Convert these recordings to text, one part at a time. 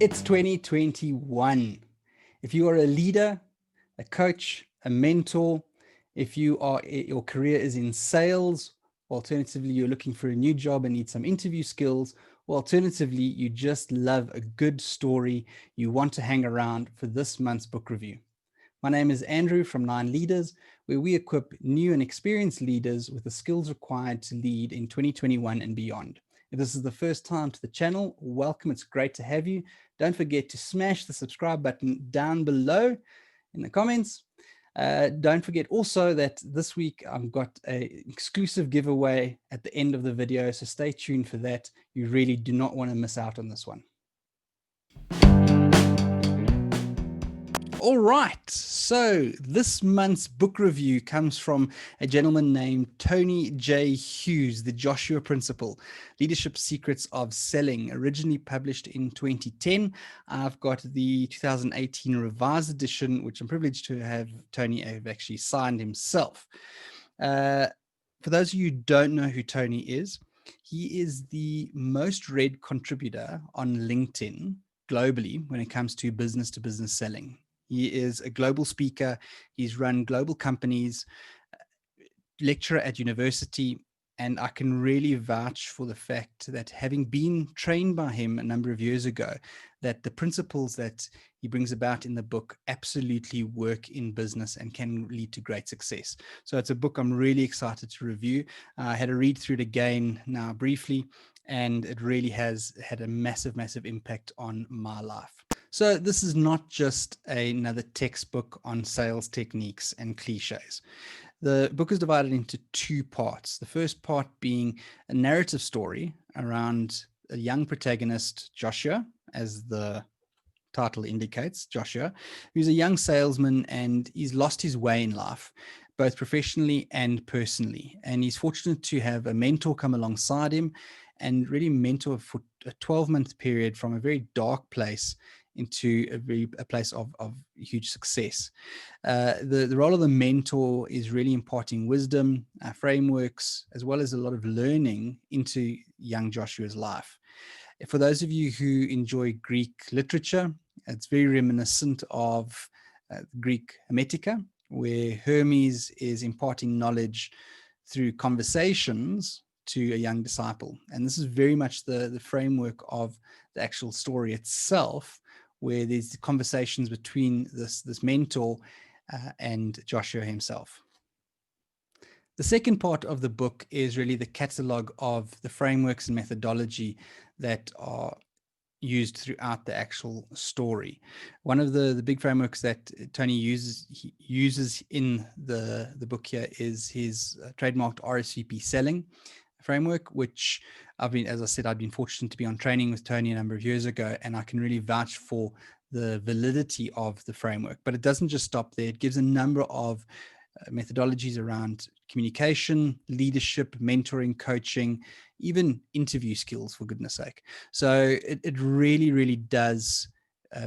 It's 2021. If you are a leader, a coach, a mentor, if your career is in sales, alternatively, you're looking for a new job and need some interview skills, or alternatively, you just love a good story, you want to hang around for this month's book review. My name is Andrew from 9 Leaders, where we equip new and experienced leaders with the skills required to lead in 2021 and beyond. If this is the first time to the channel, welcome. It's great to have you. Don't forget to smash the subscribe button down below in the comments. Don't forget also that this week I've got an exclusive giveaway at the end of the video, so stay tuned for that. You really do not want to miss out on this one. All right, so this month's book review comes from a gentleman named Tony J. Hughes, the Joshua Principle, Leadership Secrets of Selling, originally published in 2010. I've got the 2018 revised edition, which I'm privileged to have Tony have actually signed himself. For those of you who don't know who Tony is, he is the most read contributor on LinkedIn globally when it comes to business selling. He is a global speaker. He's run global companies, lecturer at university, and I can really vouch for the fact that having been trained by him a number of years ago, that the principles that he brings about in the book absolutely work in business and can lead to great success. So it's a book I'm really excited to review. I had a read through it again now briefly, and it really has had a massive impact on my life. So this is not just another textbook on sales techniques and cliches. The book is divided into two parts. The first part being a narrative story around a young protagonist, Joshua, as the title indicates, Joshua, who's a young salesman and he's lost his way in life, both professionally and personally. And he's fortunate to have a mentor come alongside him and really mentor for a 12-month period from a very dark place into a place of huge success. The role of the mentor is really imparting wisdom, frameworks, as well as a lot of learning into young Joshua's life. For those of you who enjoy Greek literature, it's very reminiscent of Greek Hermetica, where Hermes is imparting knowledge through conversations to a young disciple. And this is very much the framework of the actual story itself, where there's conversations between this mentor and Joshua himself. The second part of the book is really the catalog of the frameworks and methodology that are used throughout the actual story. One of the big frameworks that Tony uses in the book here is his trademarked RSVP selling framework, which as I said, I've been fortunate to be on training with Tony a number of years ago, and I can really vouch for the validity of the framework. But it doesn't just stop there. It gives a number of methodologies around communication, leadership, mentoring, coaching, even interview skills, for goodness sake. So it really does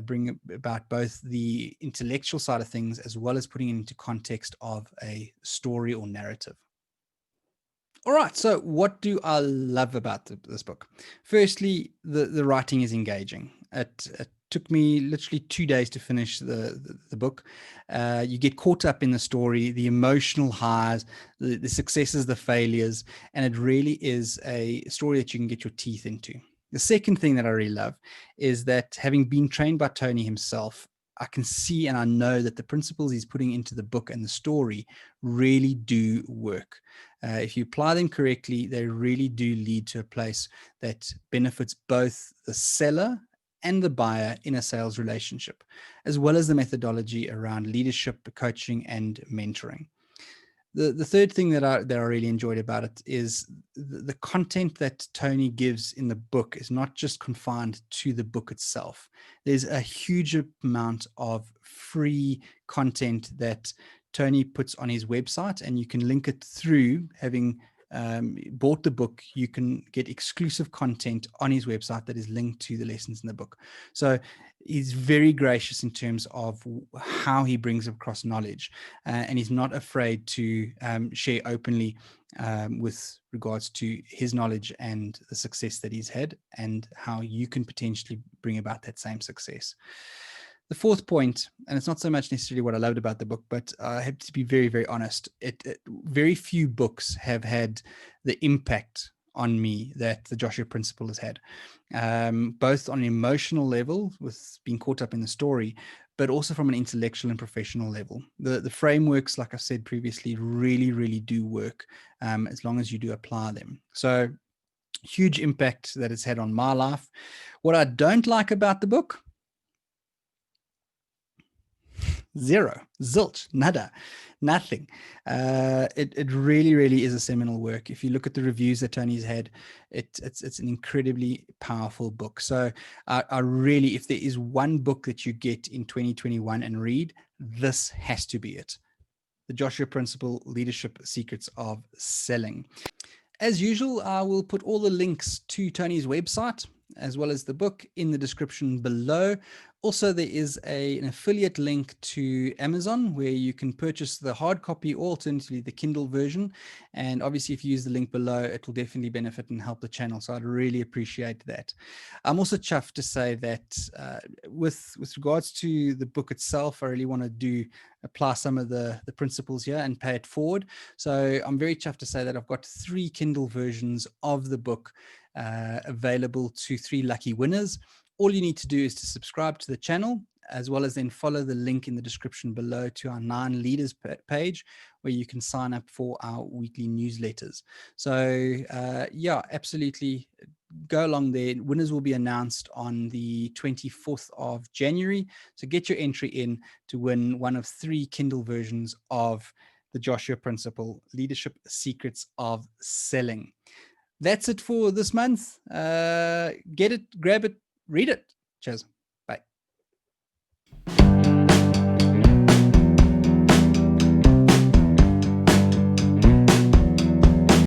bring about both the intellectual side of things as well as putting it into context of a story or narrative. All right, so what do I love about this book? Firstly, the writing is engaging. It took me literally 2 days to finish the book. You get caught up in the story, the emotional highs, the successes, the failures, and it really is a story that you can get your teeth into. The second thing that I really love is that, having been trained by Tony himself, I can see and I know that the principles he's putting into the book and the story really do work. If you apply them correctly, they really do lead to a place that benefits both the seller and the buyer in a sales relationship, as well as the methodology around leadership, coaching, and mentoring. The third thing that I really enjoyed about it is the content that Tony gives in the book is not just confined to the book itself. There's a huge amount of free content that Tony puts on his website, and you can link it through having bought the book. You can get exclusive content on his website that is linked to the lessons in the book. So He's very gracious in terms of how he brings across knowledge, and he's not afraid to share openly with regards to his knowledge and the success that he's had, and how you can potentially bring about that same success. The fourth point, and it's not so much necessarily what I loved about the book, but I have to be very, very honest. Very few books have had the impact on me that the Joshua Principle has had, both on an emotional level with being caught up in the story, but also from an intellectual and professional level. The frameworks, like I said previously, really, really do work as long as you do apply them. So huge impact that it's had on my life. What I don't like about the book, zero, zilch, nada, nothing. It really, really is a seminal work. If you look at the reviews that Tony's had, it's an incredibly powerful book. So I really, if there is one book that you get in 2021 and read, this has to be it. The Joshua Principle, Leadership Secrets of Selling. As usual, I will put all the links to Tony's website as well as the book in the description below. Also, there is an affiliate link to Amazon where you can purchase the hard copy or alternatively the Kindle version. And obviously, if you use the link below, it will definitely benefit and help the channel. So I'd really appreciate that. I'm also chuffed to say that with regards to the book itself, I really want to apply some of the principles here and pay it forward. So I'm very chuffed to say that I've got 3 Kindle versions of the book available to 3 lucky winners. All you need to do is to subscribe to the channel, as well as then follow the link in the description below to our 9 leaders page, where you can sign up for our weekly newsletters. So yeah, absolutely go along there. Winners will be announced on the 24th of January. So get your entry in to win one of 3 Kindle versions of the Joshua Principle, Leadership Secrets of Selling. That's it for this month. Get it, grab it, read it. Cheers.